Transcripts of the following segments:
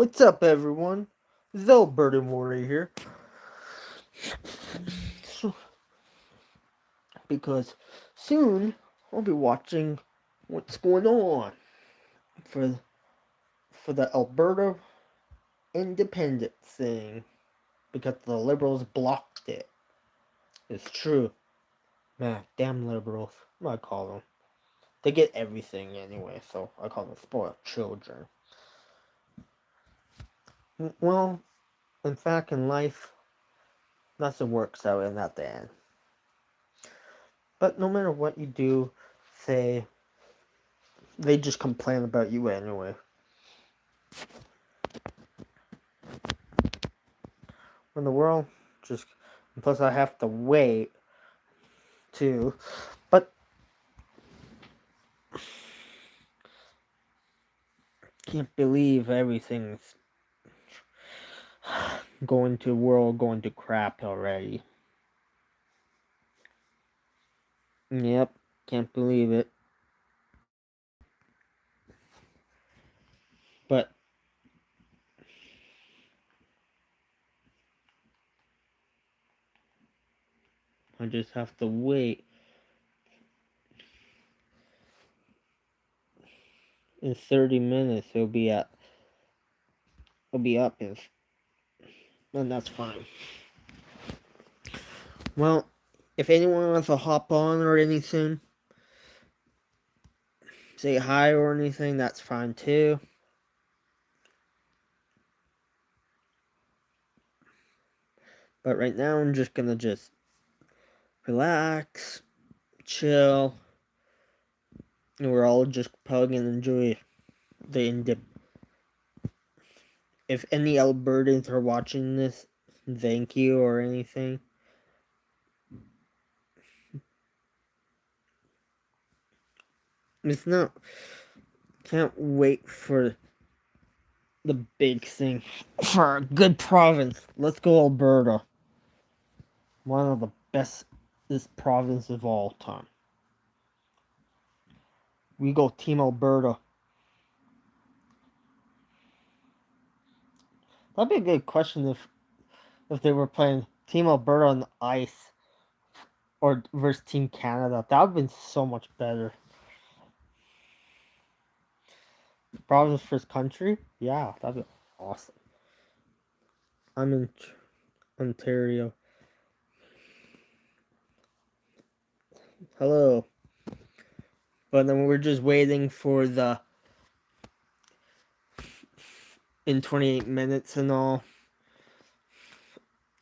What's up, everyone? This is Albertan Warrior here. Because soon I'll be watching what's going on for the Alberta independence thing because the Liberals blocked it. It's true. Man, damn Liberals. What I call them. They get everything anyway, so I call them spoiled children. Well, in fact, in life, nothing works out in at the end. But no matter what you do, say, they just complain about you anyway. When the world just, plus I have to wait too, but can't believe everything's going to crap already. Yep, can't believe it. But I just have to wait. In 30 minutes it'll be up, and that's fine. Well, if anyone wants to hop on or anything, say hi or anything, that's fine too. But right now I'm just gonna relax, chill, and we're all just probably gonna enjoy the if any Albertans are watching this, thank you or anything. It's not, can't wait for the big thing, for a good province. Let's go Alberta. One of the best province of all time. We go Team Alberta. That'd be a good question if they were playing Team Alberta on the ice or versus Team Canada. That would have been so much better. Province versus country? Yeah, that'd be awesome. I'm in Ontario. Hello. But then we're just waiting for in 28 minutes and all.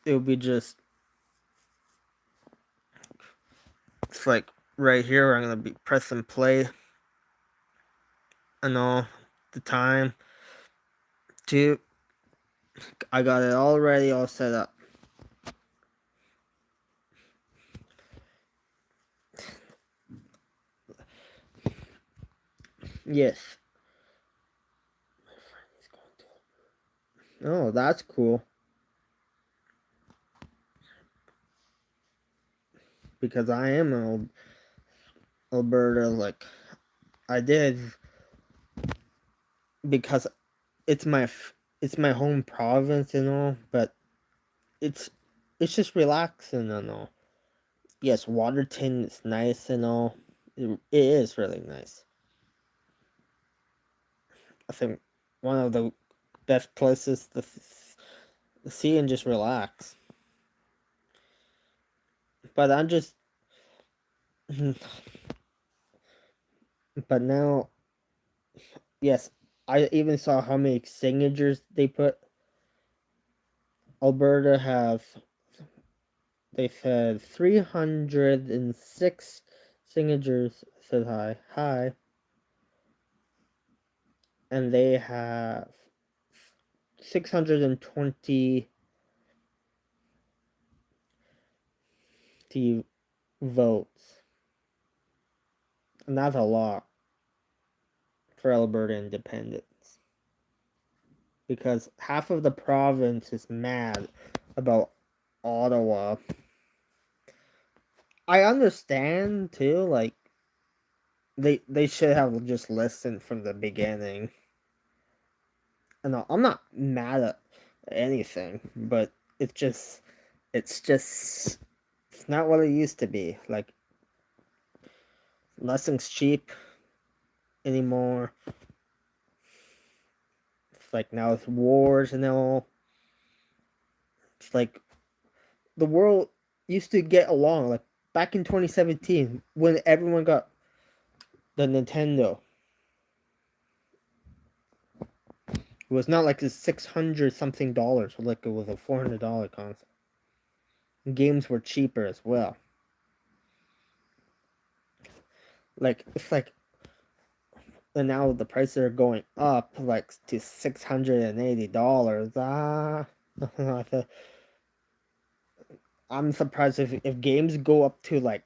It'll be just, it's like right here. I'm gonna be pressing play and all the time. Too. I got it already all set up. Yes. Oh, that's cool. Because I am in Alberta, like I did, because it's my home province and all, but it's just relaxing and all. Yes, Waterton is nice and all. It is really nice. I think one of the best places to see and just relax. But I'm just, but now, yes, I even saw how many signatures they put. Alberta they said 306 signatures said hi, and they have 620 votes, and that's a lot for Alberta independence, because half of the province is mad about Ottawa. I understand too, like they should have just listened from the beginning know I'm not mad at anything, but it's just it's not what it used to be. Like nothing's cheap anymore. It's like now it's wars and all. It's like the world used to get along. Like back in 2017 when everyone got the Nintendo. It was not like a $600 something dollars, like it was a $400 console. Games were cheaper as well. Like it's like, and now the prices are going up like to $680. I'm surprised if games go up to like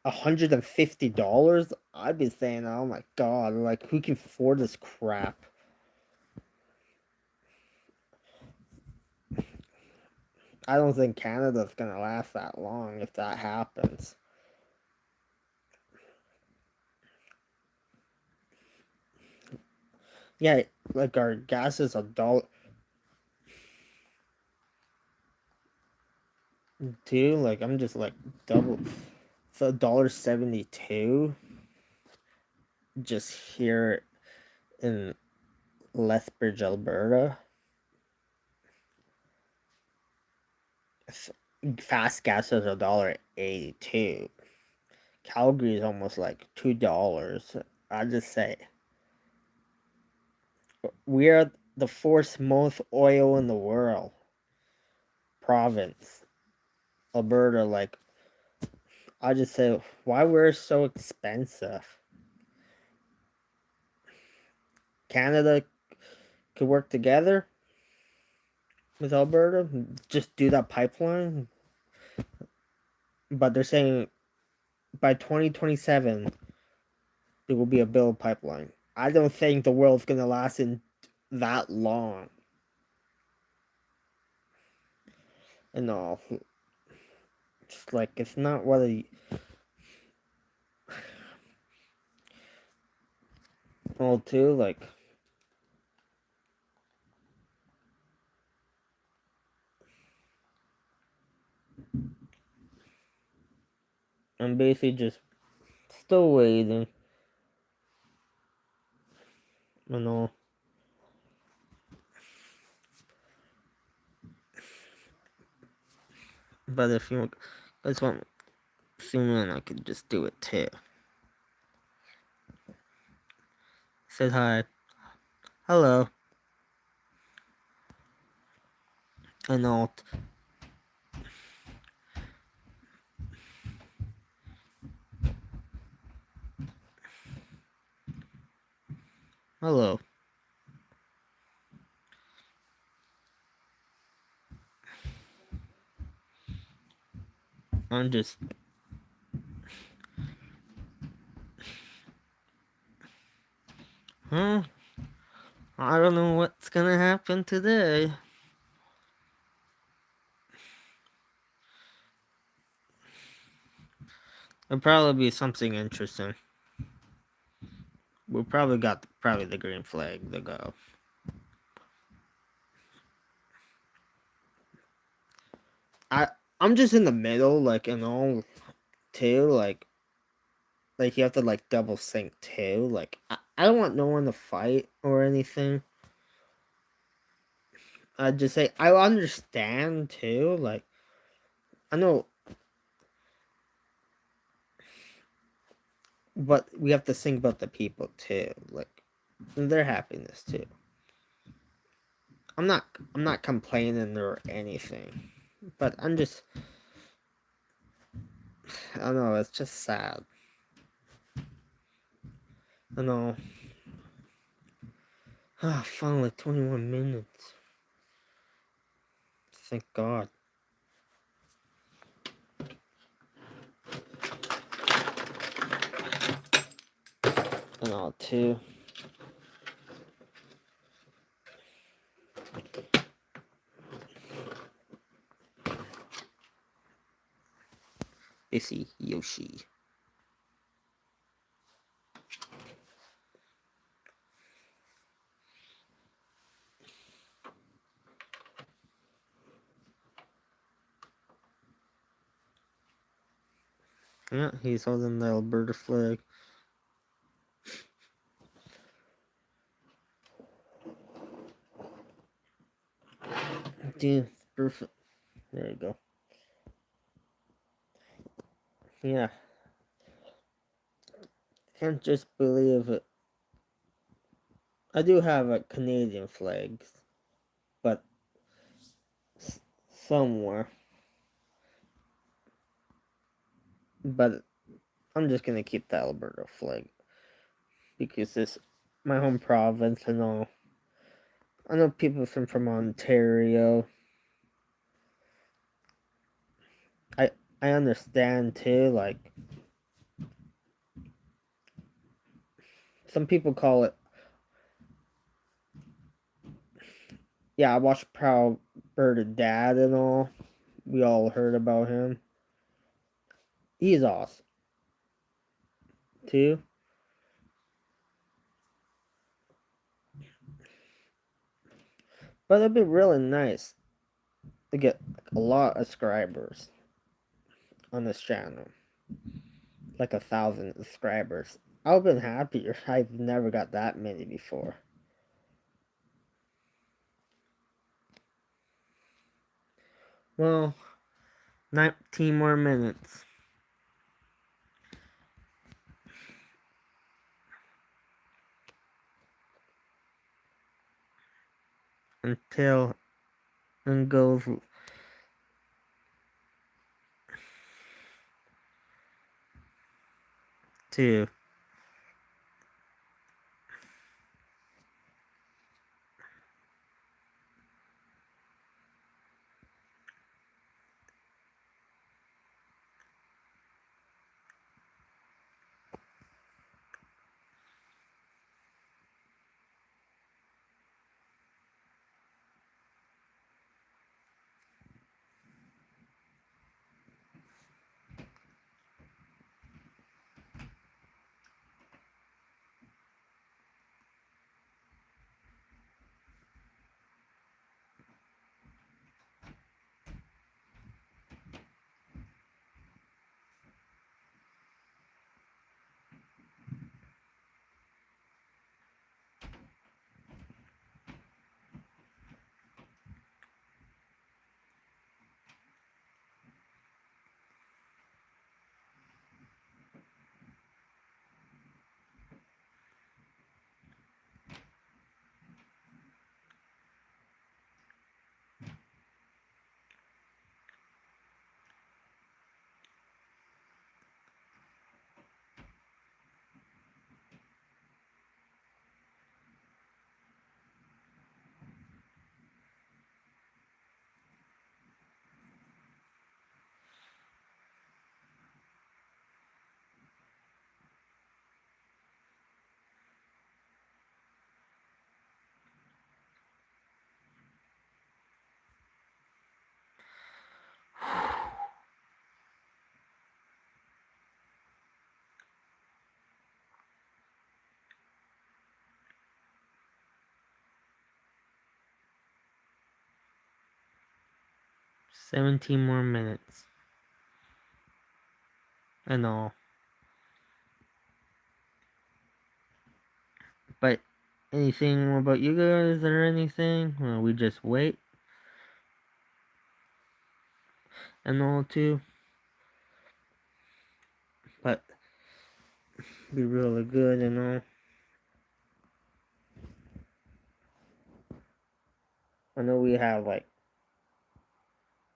$150. I'd be saying, oh my god, like who can afford this crap? I don't think Canada's gonna last that long if that happens. Yeah, like our gas is $1 too. Like I'm just like double. It's $1.72. Just here in Lethbridge, Alberta. Fast gas is $1.82. Calgary is almost like $2. I just say we are the fourth most oil in the world province. Alberta, like I just say, why we're so expensive? Canada could work together with Alberta, just do that pipeline. But they're saying by 2027 there will be a build pipeline. I don't think the world's gonna last in that long. And all, it's like it's not what a all too like. I'm basically just still waiting. And all. But if you guys want to zoom in, I could just do it too. Said hi. Hello. And all. Hello. I'm just. Huh? I don't know what's gonna happen today. It'll probably be something interesting. We probably got the green flag to go. I'm just in the middle, like in all too, like you have to like double sync too. Like I don't want no one to fight or anything. I just say I understand too. Like I know, but we have to think about the people too, like their happiness too. I'm not complaining or anything, but I'm just I don't know. It's just sad. I know. Ah, finally 21 minutes. Thank God. And all too. Issy Yoshi. Yeah, he's holding the Alberta flag. Dude, perfect. There you go. Yeah. Can't just believe it. I do have a Canadian flag, but somewhere. But I'm just gonna keep the Alberta flag because it's my home province and all. I know people from Ontario. I I understand too. Like some people call it. Yeah, I watched Proud Alberta Dad and all. We all heard about him. He's awesome too. But it'd be really nice to get a lot of subscribers on this channel. Like 1,000 subscribers. I would've been happier. I've never got that many before. Well, 19 more minutes. Until it goes to $17 more minutes. And all. But anything more about you guys or anything? Or we just wait? And all too. But be really good and all. I know we have like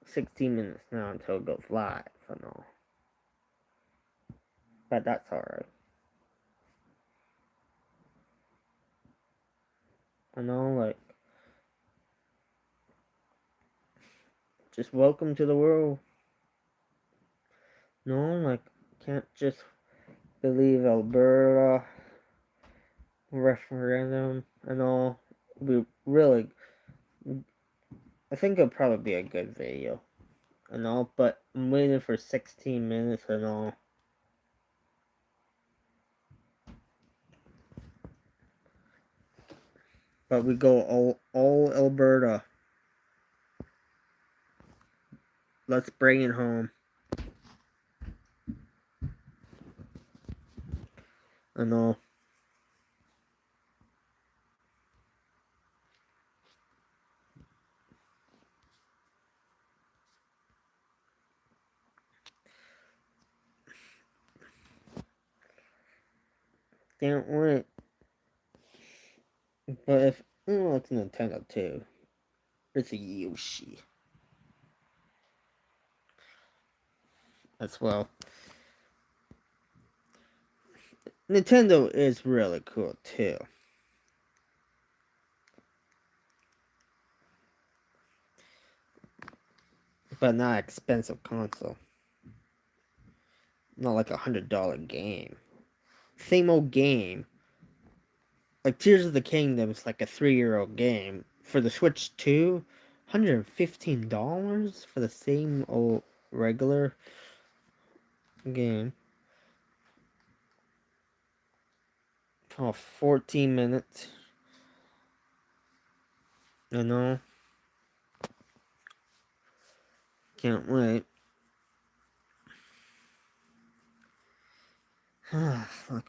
16 minutes now until it goes live and all. But that's alright. I know, like, just welcome to the world. No, like, can't just believe Alberta referendum and all. We really, I think it'll probably be a good video and all, but I'm waiting for 16 minutes and all. But we go all Alberta. Let's bring it home. I know. Can't wait. But if it's Nintendo too, it's a Yoshi as well. Nintendo is really cool too, but not expensive console. Not like $100 game. Same old game. Like Tears of the Kingdom is like a 3-year-old game. For the Switch 2, $115 for the same old regular game. Oh, 14 minutes. I know. Can't wait. Like,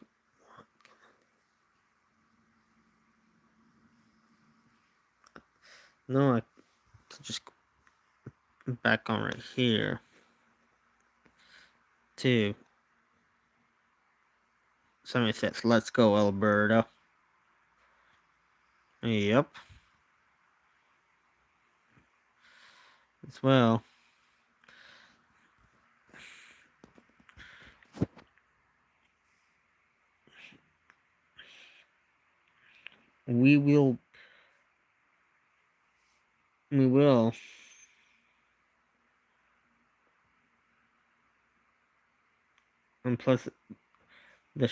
no, I just back on right here. Too. Somebody says, "Let's go, Alberta." Yep. As well. We will. We will. And plus, the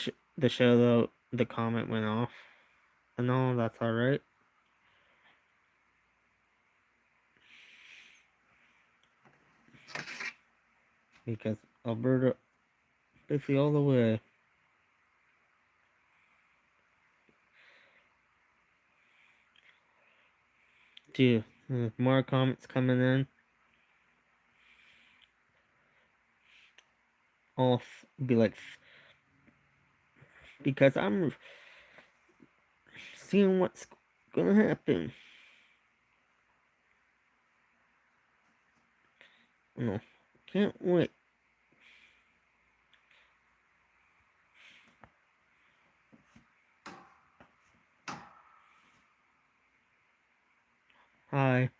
show though, the comment went off. I know that's all right. Because Alberta, basically all the way. Dude, more comments coming in. I'll be like, because I'm seeing what's gonna happen. No, can't wait. Hi.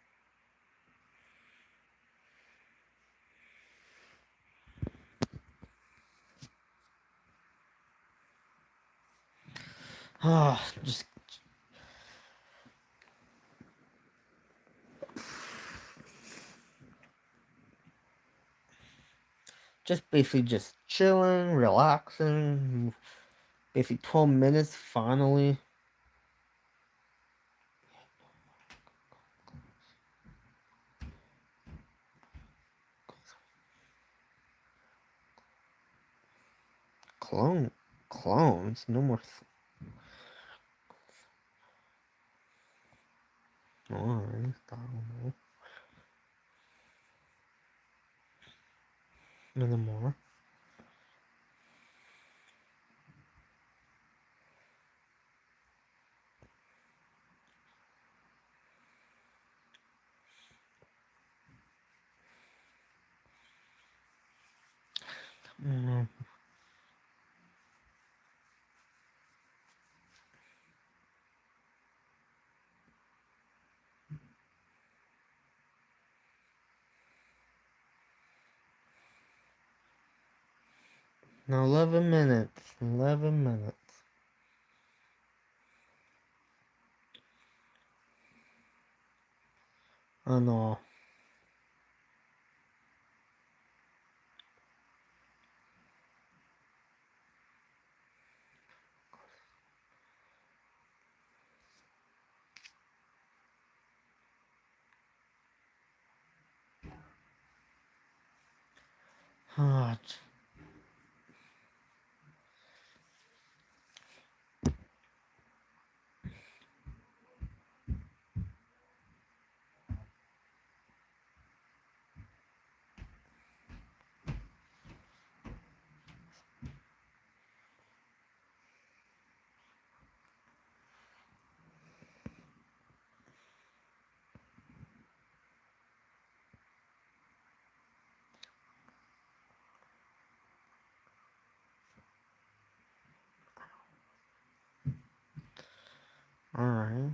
Ah, just basically just chilling, relaxing. Basically 12 minutes finally. Clones? No more. I don't know. No more. Mm, now 11 minutes. 11 minutes. Oh no. Ah, Alright.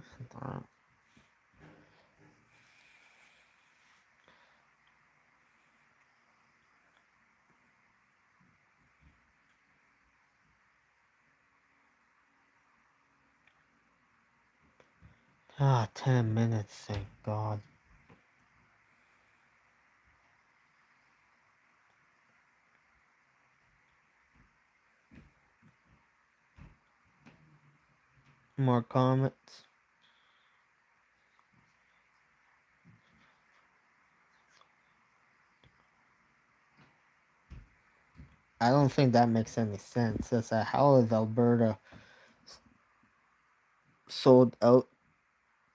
10 minutes, thank God. More comments? I don't think that makes any sense. It's like, how is Alberta sold out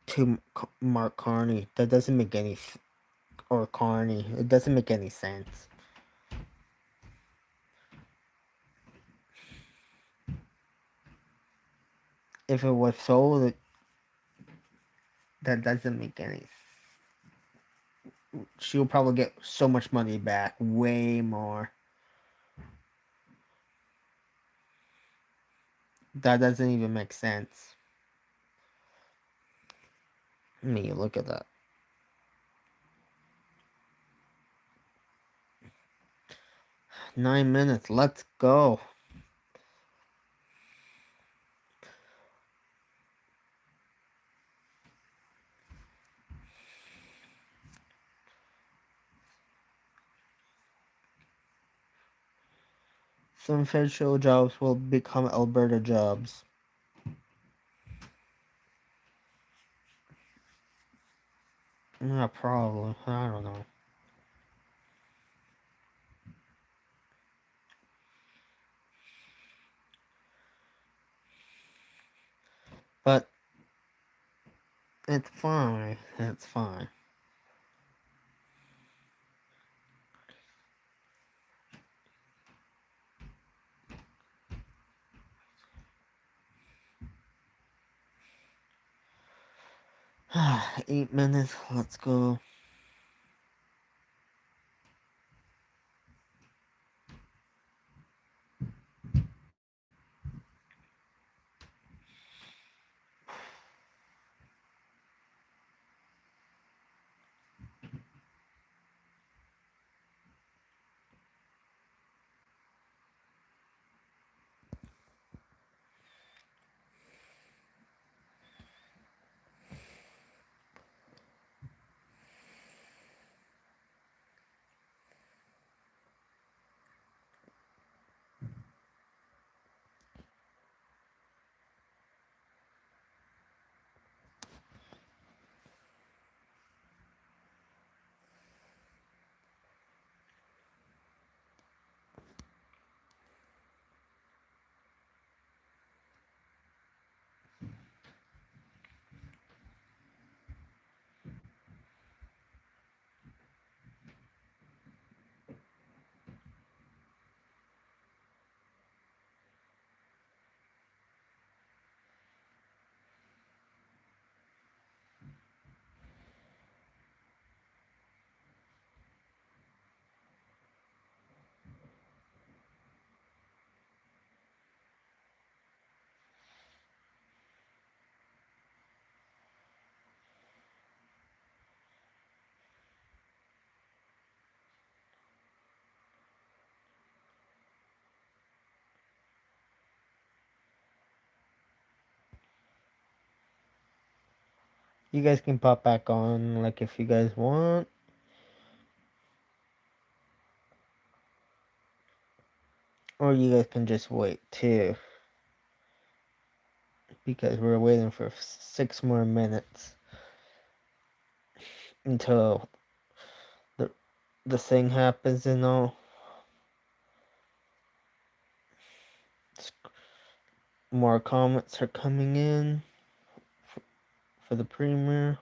to Mark Carney? That doesn't make any or Carney. It doesn't make any sense. If it was sold, that doesn't make any. She'll probably get so much money back, way more. That doesn't even make sense. I mean, look at that. 9 minutes. Let's go. Some federal jobs will become Alberta jobs. Not probably. I don't know. But it's fine. It's fine. Eight minutes. Let's go. You guys can pop back on, like, if you guys want. Or you guys can just wait, too. Because we're waiting for 6 more minutes. Until the thing happens and all. More comments are coming in for the premiere.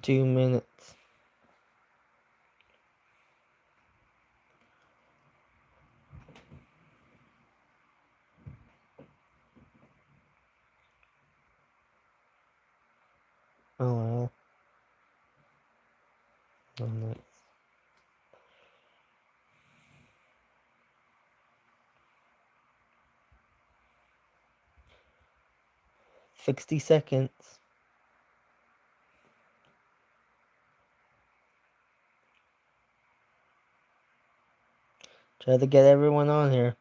2 minutes. Oh well. Oh, nice. 60 seconds. Try to get everyone on here.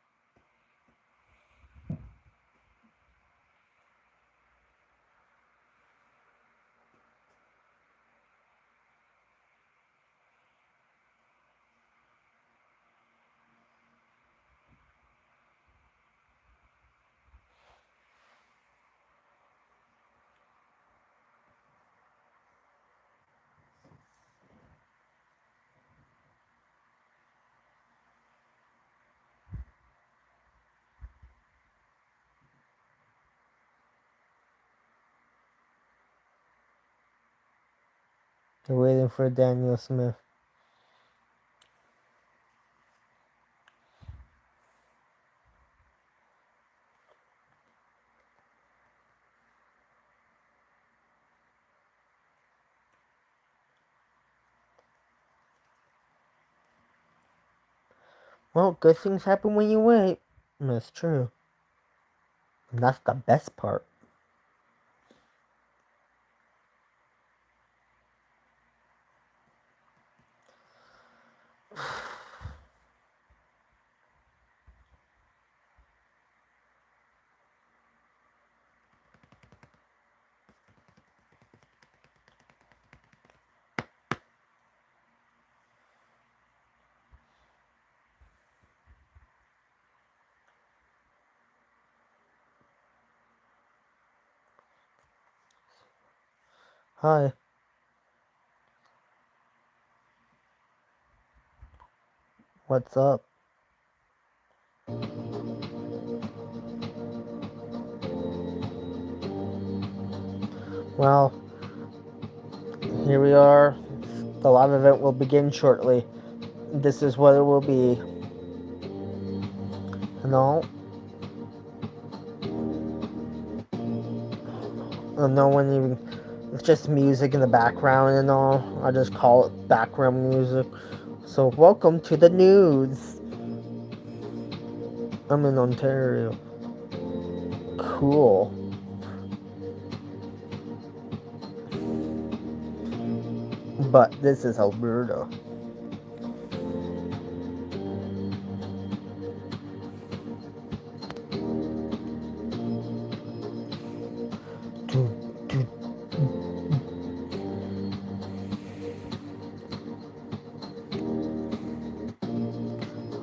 They're waiting for Daniel Smith. Well, good things happen when you wait. That's true. And that's the best part. Hi. What's up? Well, here we are. The live event will begin shortly. This is what it will be. No. No one even. It's just music in the background and all. I just call it background music. So, welcome to the news. I'm in Ontario. Cool. But this is Alberta.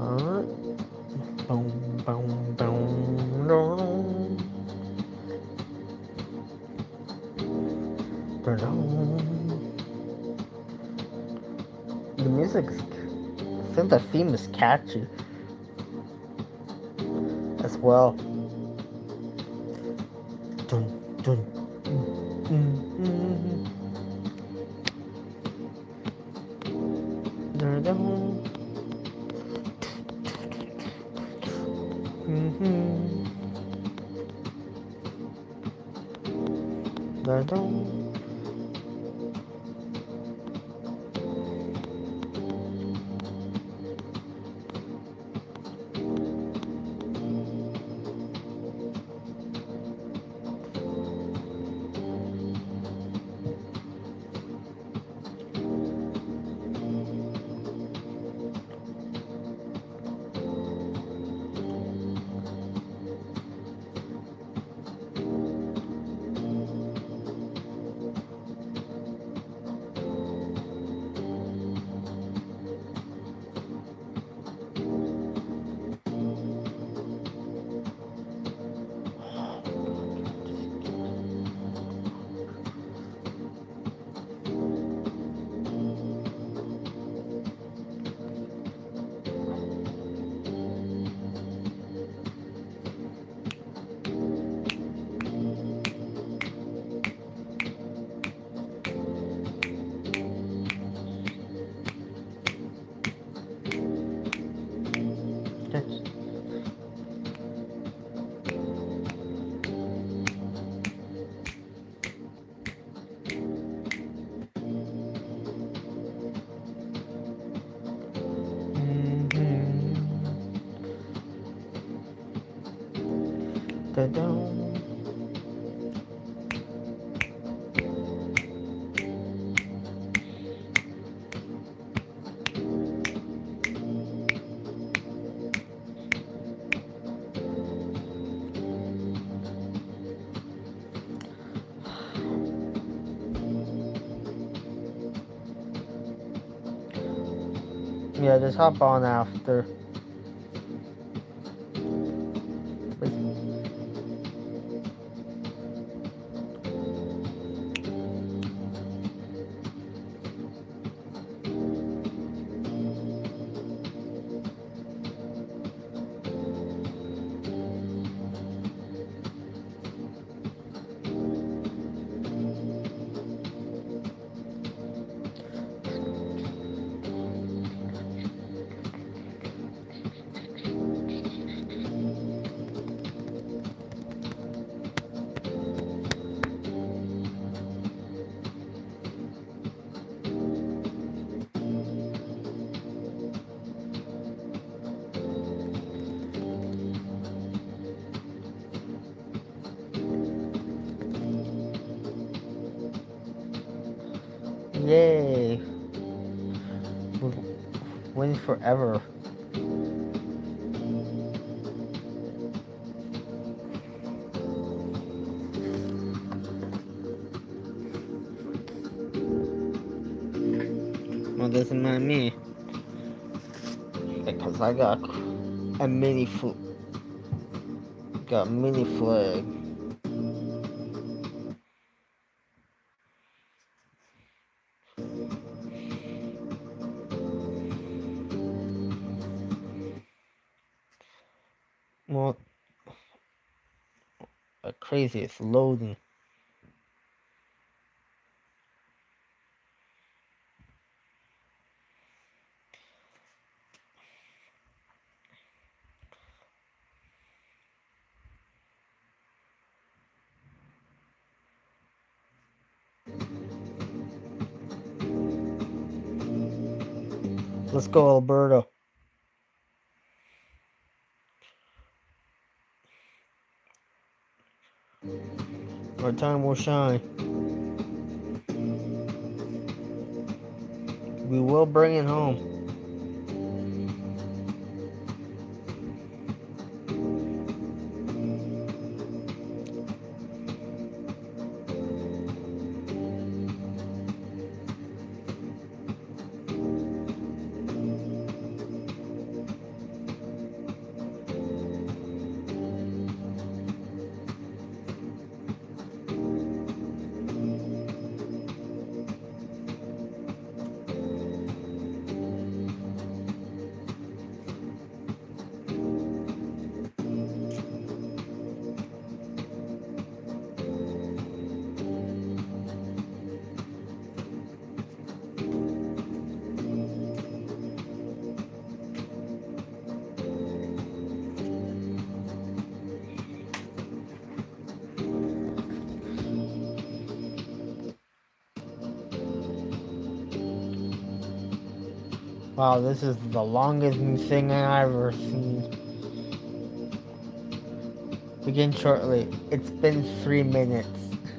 Alright. Boom, boom, boom, boom. The music's. I think the theme is catchy as well. Dun, dun, dun, dun. Dun, dun. Yeah, just hop on after. Yay! We'll win forever. Well, doesn't mind me. Because I got a mini flag. Well, crazy, it's loading. Let's go, Alberta. Our time will shine. We will bring it home. Wow, this is the longest thing I've ever seen. Begin shortly. It's been 3 minutes.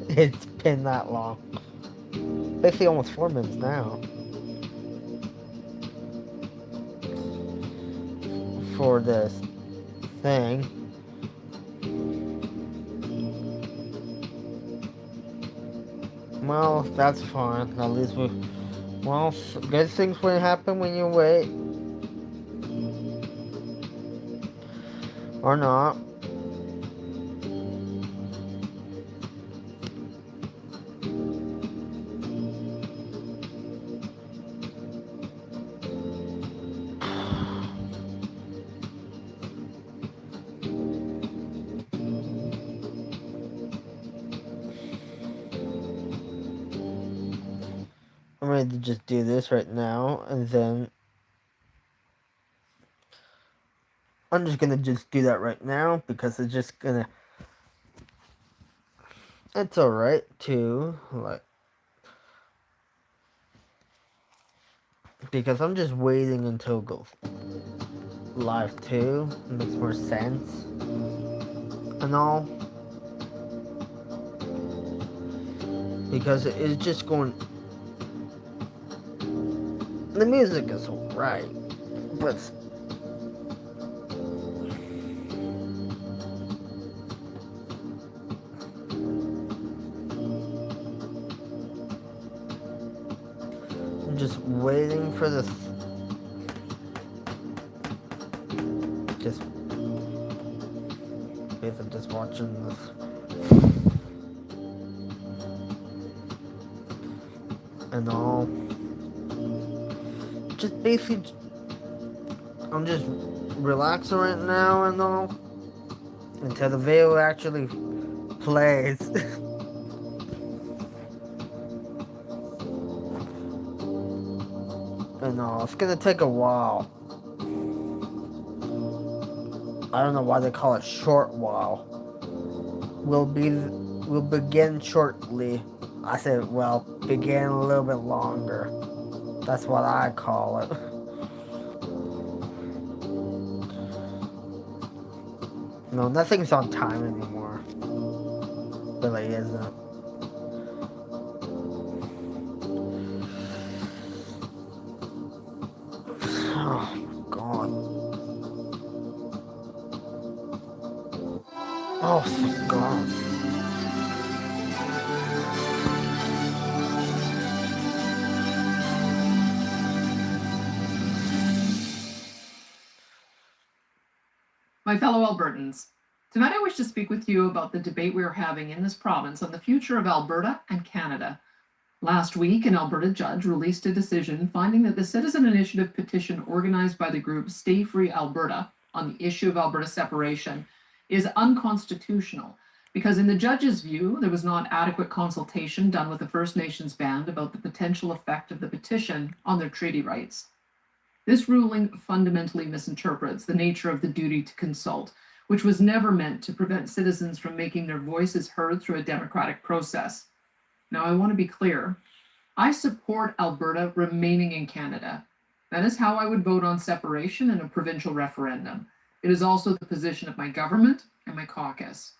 It's been that long. Basically almost 4 minutes now. For this thing. Well, that's fine. At least we... Well, good things will happen when you wait. Or not. I'm ready to just do this right now, and then I'm just gonna just do that right now because it's just gonna. It's alright to like because I'm just waiting until it goes live too. It makes more sense. and all, because it's just going. The music is alright, but I'm just waiting for this. Just wait, I'm just watching this. And all. Just basically, I'm just relaxing right now and all. Until the video actually plays. And all. It's gonna take a while. I don't know why they call it short while. We'll begin shortly. I said, well, begin a little bit longer. That's what I call it. No, nothing's on time anymore. Really isn't. Oh, God. Oh, thank God. My fellow Albertans, tonight I wish to speak with you about the debate we are having in this province on the future of Alberta and Canada. Last week, an Alberta judge released a decision finding that the citizen initiative petition organized by the group Stay Free Alberta on the issue of Alberta separation is unconstitutional because, in the judge's view, there was not adequate consultation done with the First Nations band about the potential effect of the petition on their treaty rights. This ruling fundamentally misinterprets the nature of the duty to consult, which was never meant to prevent citizens from making their voices heard through a democratic process. Now, I want to be clear. I support Alberta remaining in Canada. That is how I would vote on separation in a provincial referendum. It is also the position of my government and my caucus.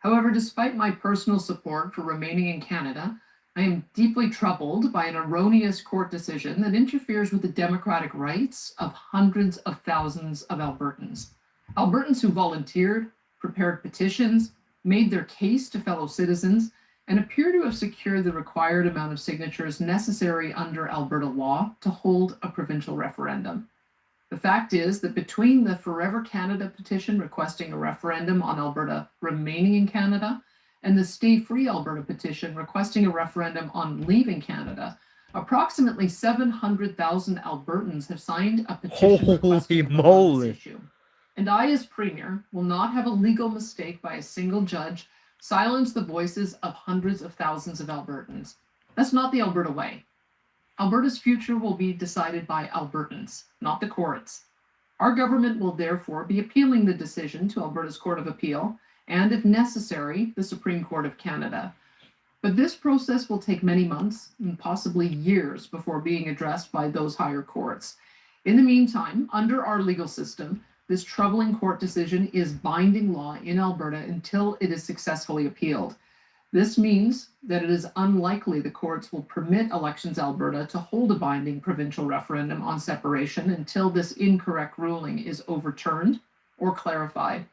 However, despite my personal support for remaining in Canada, I am deeply troubled by an erroneous court decision that interferes with the democratic rights of hundreds of thousands of Albertans. Albertans who volunteered, prepared petitions, made their case to fellow citizens, and appear to have secured the required amount of signatures necessary under Alberta law to hold a provincial referendum. The fact is that between the Forever Canada petition requesting a referendum on Alberta remaining in Canada and the Stay Free Alberta petition requesting a referendum on leaving Canada, approximately 700,000 Albertans have signed a petition requesting a vote on this issue. And I, as Premier, will not have a legal mistake by a single judge silence the voices of hundreds of thousands of Albertans. That's not the Alberta way. Alberta's future will be decided by Albertans, not the courts. Our government will therefore be appealing the decision to Alberta's Court of Appeal and, if necessary, the Supreme Court of Canada. But this process will take many months and possibly years before being addressed by those higher courts. In the meantime, under our legal system, this troubling court decision is binding law in Alberta until it is successfully appealed. This means that it is unlikely the courts will permit Elections Alberta to hold a binding provincial referendum on separation until this incorrect ruling is overturned or clarified.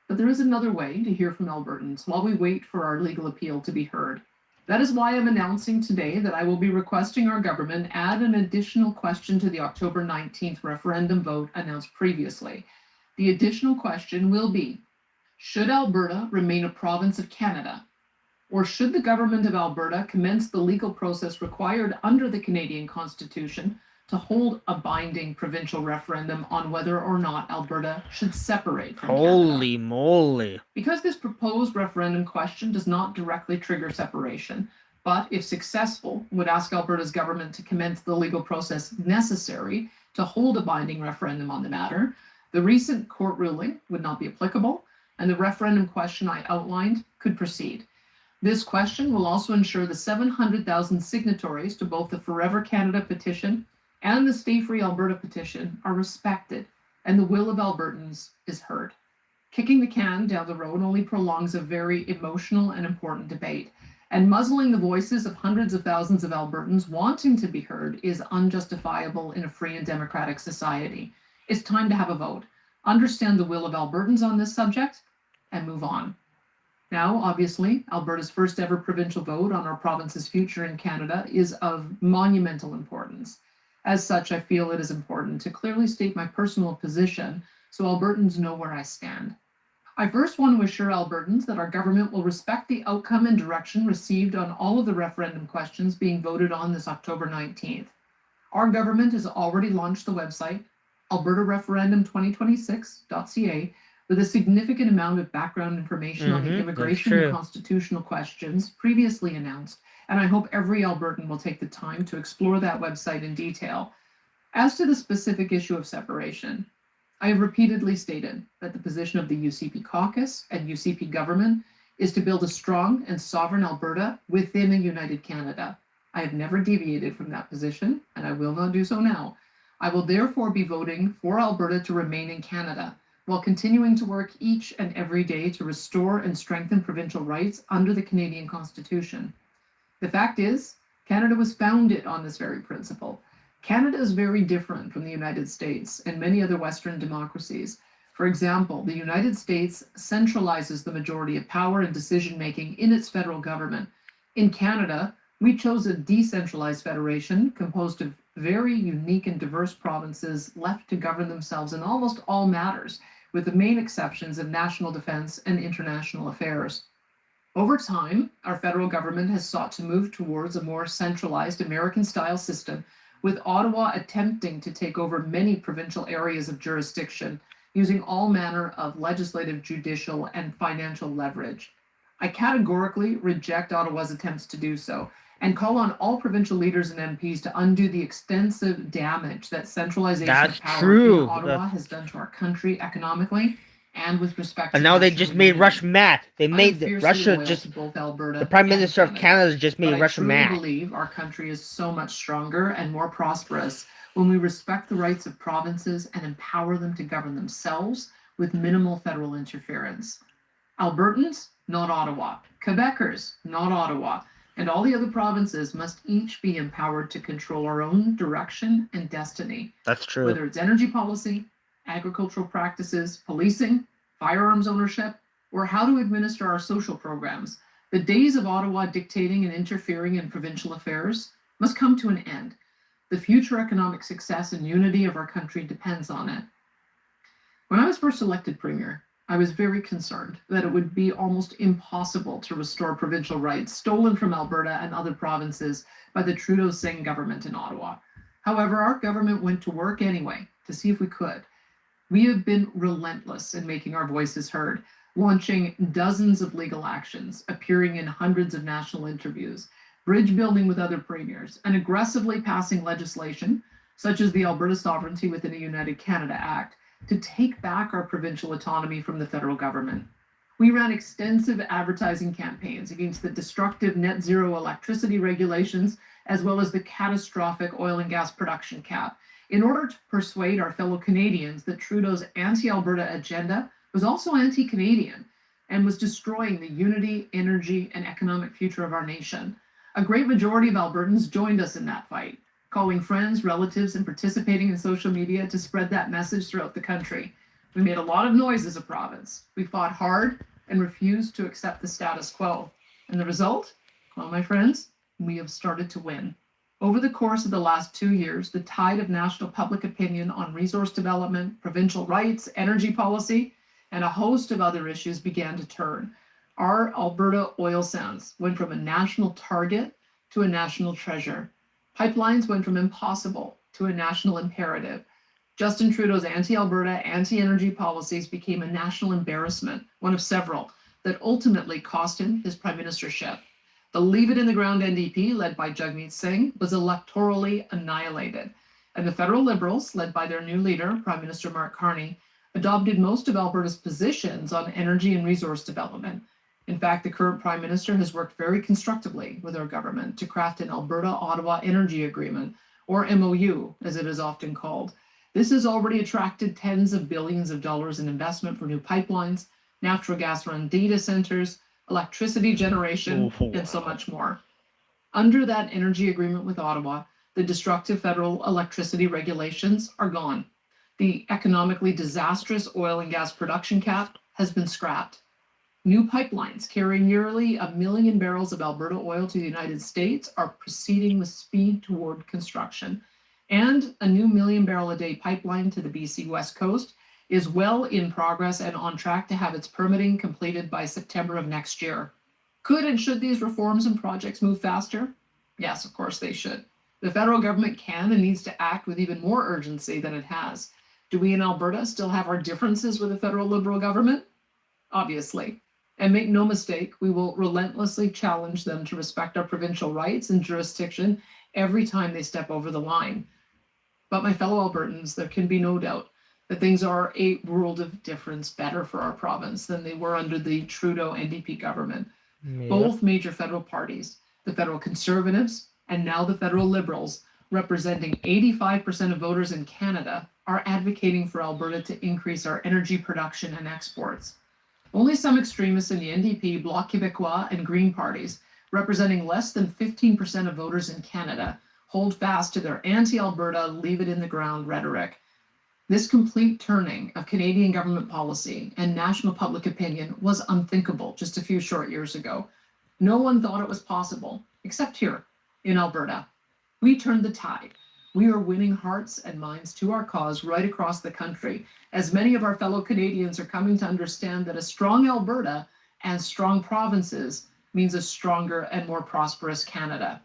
But there is another way to hear from Albertans while we wait for our legal appeal to be heard. That is why I'm announcing today that I will be requesting our government add an additional question to the October 19th referendum vote announced previously. The additional question will be, should Alberta remain a province of Canada? Or should the government of Alberta commence the legal process required under the Canadian Constitution to hold a binding provincial referendum on whether or not Alberta should separate from Canada? Holy moly. Because this proposed referendum question does not directly trigger separation, but if successful, would ask Alberta's government to commence the legal process necessary to hold a binding referendum on the matter, the recent court ruling would not be applicable, and the referendum question I outlined could proceed. This question will also ensure the 700,000 signatories to both the Forever Canada petition and the Stay Free Alberta petition are respected, and the will of Albertans is heard. Kicking the can down the road only prolongs a very emotional and important debate. And muzzling the voices of hundreds of thousands of Albertans wanting to be heard is unjustifiable in a free and democratic society. It's time to have a vote, understand the will of Albertans on this subject, and move on. Now, obviously, Alberta's first ever provincial vote on our province's future in Canada is of monumental importance. As such, I feel it is important to clearly state my personal position so Albertans know where I stand. I first want to assure Albertans that our government will respect the outcome and direction received on all of the referendum questions being voted on this October 19th. Our government has already launched the website, albertareferendum2026.ca, with a significant amount of background information on the immigration and constitutional questions previously announced, and I hope every Albertan will take the time to explore that website in detail. As to the specific issue of separation, I have repeatedly stated that the position of the UCP caucus and UCP government is to build a strong and sovereign Alberta within a united Canada. I have never deviated from that position, and I will not do so now. I will therefore be voting for Alberta to remain in Canada, while continuing to work each and every day to restore and strengthen provincial rights under the Canadian Constitution. The fact is, Canada was founded on this very principle. Canada is very different from the United States and many other Western democracies. For example, the United States centralizes the majority of power and decision-making in its federal government. In Canada, we chose a decentralized federation composed of very unique and diverse provinces left to govern themselves in almost all matters, with the main exceptions of national defense and international affairs. Over time, our federal government has sought to move towards a more centralized American-style system, with Ottawa attempting to take over many provincial areas of jurisdiction, using all manner of legislative, judicial, and financial leverage. I categorically reject Ottawa's attempts to do so, and call on all provincial leaders and MPs to undo the extensive damage that centralization of power in Ottawa has done to our country economically and with respect to and now they just made Russia mad. They made Russia just both Alberta the Prime Minister of Canada just made Russia mad. I believe our country is so much stronger and more prosperous when we respect the rights of provinces and empower them to govern themselves with minimal federal interference. Albertans, not Ottawa. Quebecers, not Ottawa. And all the other provinces must each be empowered to control our own direction and destiny. That's true. Whether it's energy policy, agricultural practices, policing, firearms ownership, or how to administer our social programs, the days of Ottawa dictating and interfering in provincial affairs must come to an end. The future economic success and unity of our country depends on it. When I was first elected Premier, I was very concerned that it would be almost impossible to restore provincial rights stolen from Alberta and other provinces by the Trudeau-Singh government in Ottawa. However, our government went to work anyway to see if we could. We have been relentless in making our voices heard, launching dozens of legal actions, appearing in hundreds of national interviews, bridge building with other premiers, and aggressively passing legislation, such as the Alberta Sovereignty Within a United Canada Act, to take back our provincial autonomy from the federal government. We ran extensive advertising campaigns against the destructive net zero electricity regulations, as well as the catastrophic oil and gas production cap, in order to persuade our fellow Canadians that Trudeau's anti-Alberta agenda was also anti-Canadian and was destroying the unity, energy, and economic future of our nation. A great majority of Albertans joined us in that fight, calling friends, relatives, and participating in social media to spread that message throughout the country. We made a lot of noise as a province. We fought hard and refused to accept the status quo. And the result? Well, my friends, we have started to win. Over the course of the last 2 years, the tide of national public opinion on resource development, provincial rights, energy policy, and a host of other issues began to turn. Our Alberta oil sands went from a national target to a national treasure. Pipelines went from impossible to a national imperative. Justin Trudeau's anti-Alberta, anti-energy policies became a national embarrassment, one of several, that ultimately cost him his prime ministership. The Leave It in the Ground NDP, led by Jagmeet Singh, was electorally annihilated. And the federal Liberals, led by their new leader, Prime Minister Mark Carney, adopted most of Alberta's positions on energy and resource development. In fact, the current Prime Minister has worked very constructively with our government to craft an Alberta-Ottawa Energy Agreement, or MOU, as it is often called. This has already attracted tens of billions of dollars in investment for new pipelines, natural gas-run data centers, electricity generation, Oh, and so wow. much more. Under that energy agreement with Ottawa, the destructive federal electricity regulations are gone. The economically disastrous oil and gas production cap has been scrapped. New pipelines carrying nearly 1 million barrels of Alberta oil to the United States are proceeding with speed toward construction. And a new 1 million barrel a day pipeline to the BC West Coast is well in progress and on track to have its permitting completed by September of next year. Could and should these reforms and projects move faster? Yes, of course they should. The federal government can and needs to act with even more urgency than it has. Do we in Alberta still have our differences with the federal Liberal government? Obviously. And make no mistake, we will relentlessly challenge them to respect our provincial rights and jurisdiction every time they step over the line. But my fellow Albertans, there can be no doubt that things are a world of difference better for our province than they were under the Trudeau NDP government. Yeah. Both major federal parties, the federal Conservatives and now the federal Liberals, representing 85% of voters in Canada, are advocating for Alberta to increase our energy production and exports. Only some extremists in the NDP, Bloc Québécois, and Green parties, representing less than 15% of voters in Canada, hold fast to their anti-Alberta, leave it in the ground rhetoric. This complete turning of Canadian government policy and national public opinion was unthinkable just a few short years ago. No one thought it was possible, except here in Alberta. We turned the tide. We are winning hearts and minds to our cause right across the country, as many of our fellow Canadians are coming to understand that a strong Alberta and strong provinces means a stronger and more prosperous Canada.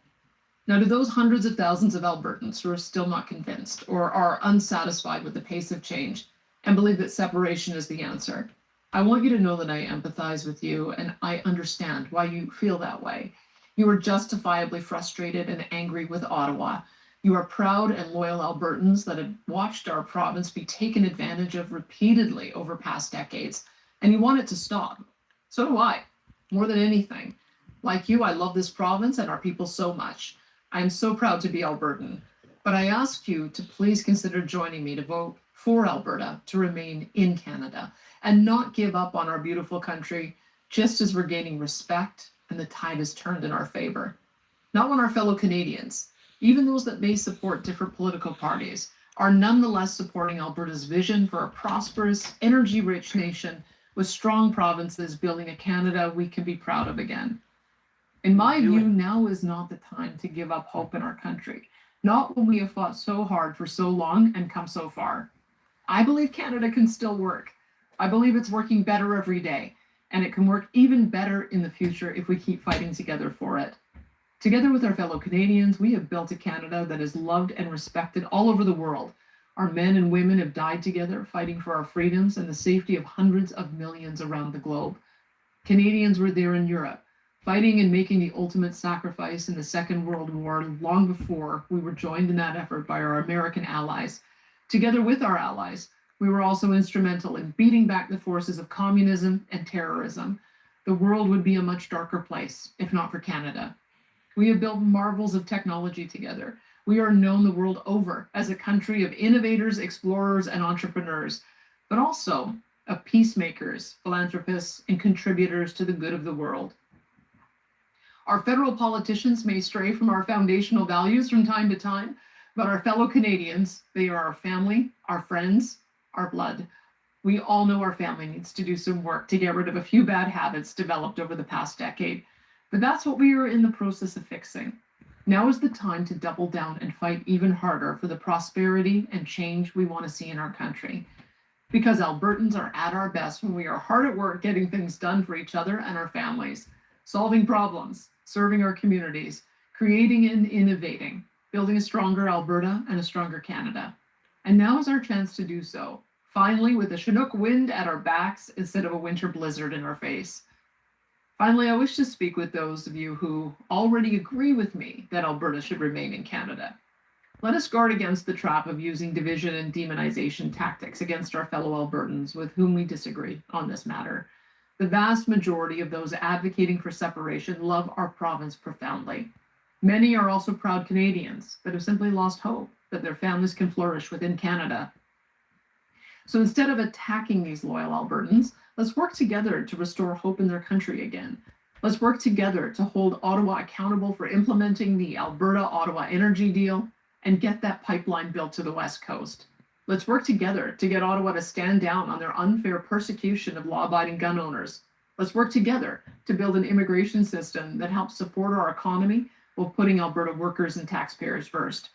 Now, to those hundreds of thousands of Albertans who are still not convinced or are unsatisfied with the pace of change and believe that separation is the answer, I want you to know that I empathize with you and I understand why you feel that way. You are justifiably frustrated and angry with Ottawa. You are proud and loyal Albertans that have watched our province be taken advantage of repeatedly over past decades, and you want it to stop. So do I, more than anything. Like you, I love this province and our people so much. I am so proud to be Albertan, but I ask you to please consider joining me to vote for Alberta to remain in Canada and not give up on our beautiful country just as we're gaining respect and the tide has turned in our favor. Not when our fellow Canadians, even those that may support different political parties, are nonetheless supporting Alberta's vision for a prosperous, energy-rich nation with strong provinces building a Canada we can be proud of again. In my view, now is not the time to give up hope in our country, not when we have fought so hard for so long and come so far. I believe Canada can still work. I believe it's working better every day, and it can work even better in the future if we keep fighting together for it. Together with our fellow Canadians, we have built a Canada that is loved and respected all over the world. Our men and women have died together, fighting for our freedoms and the safety of hundreds of millions around the globe. Canadians were there in Europe, fighting and making the ultimate sacrifice in the Second World War long before we were joined in that effort by our American allies. Together with our allies, we were also instrumental in beating back the forces of communism and terrorism. The world would be a much darker place if not for Canada. We have built marvels of technology together. We are known the world over as a country of innovators, explorers, and entrepreneurs, but also of peacemakers, philanthropists, and contributors to the good of the world. Our federal politicians may stray from our foundational values from time to time, but our fellow Canadians, they are our family, our friends, our blood. We all know our family needs to do some work to get rid of a few bad habits developed over the past decade, but that's what we are in the process of fixing. Now is the time to double down and fight even harder for the prosperity and change we want to see in our country. Because Albertans are at our best when we are hard at work getting things done for each other and our families, solving problems, serving our communities, creating and innovating, building a stronger Alberta and a stronger Canada. And now is our chance to do so, finally with a Chinook wind at our backs instead of a winter blizzard in our face. Finally, I wish to speak with those of you who already agree with me that Alberta should remain in Canada. Let us guard against the trap of using division and demonization tactics against our fellow Albertans with whom we disagree on this matter. The vast majority of those advocating for separation love our province profoundly. Many are also proud Canadians that have simply lost hope that their families can flourish within Canada. So instead of attacking these loyal Albertans, let's work together to restore hope in their country again. Let's work together to hold Ottawa accountable for implementing the Alberta-Ottawa energy deal and get that pipeline built to the West Coast. Let's work together to get Ottawa to stand down on their unfair persecution of law-abiding gun owners. Let's work together to build an immigration system that helps support our economy while putting Alberta workers and taxpayers first.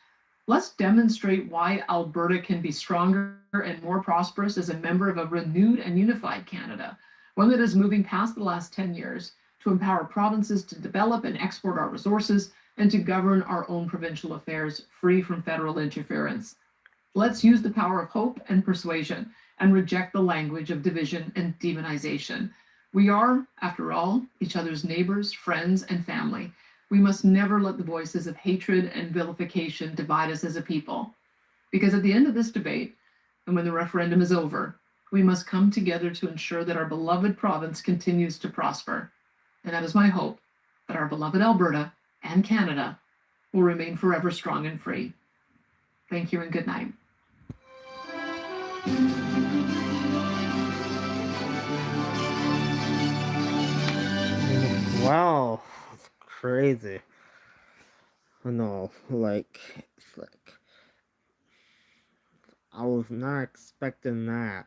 Let's demonstrate why Alberta can be stronger and more prosperous as a member of a renewed and unified Canada, one that is moving past the last 10 years to empower provinces to develop and export our resources and to govern our own provincial affairs free from federal interference. Let's use the power of hope and persuasion and reject the language of division and demonization. We are, after all, each other's neighbors, friends, and family. We must never let the voices of hatred and vilification divide us as a people. Because at the end of this debate, and when the referendum is over, we must come together to ensure that our beloved province continues to prosper. And that is my hope, that our beloved Alberta and Canada will remain forever strong and free. Thank you and good night. Wow, that's crazy. No, it's like, I was not expecting that.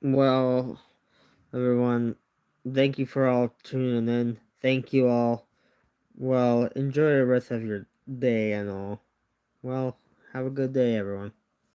Well, everyone, thank you for all tuning in. Thank you all. Well, enjoy the rest of your day and all. Well, have a good day, everyone.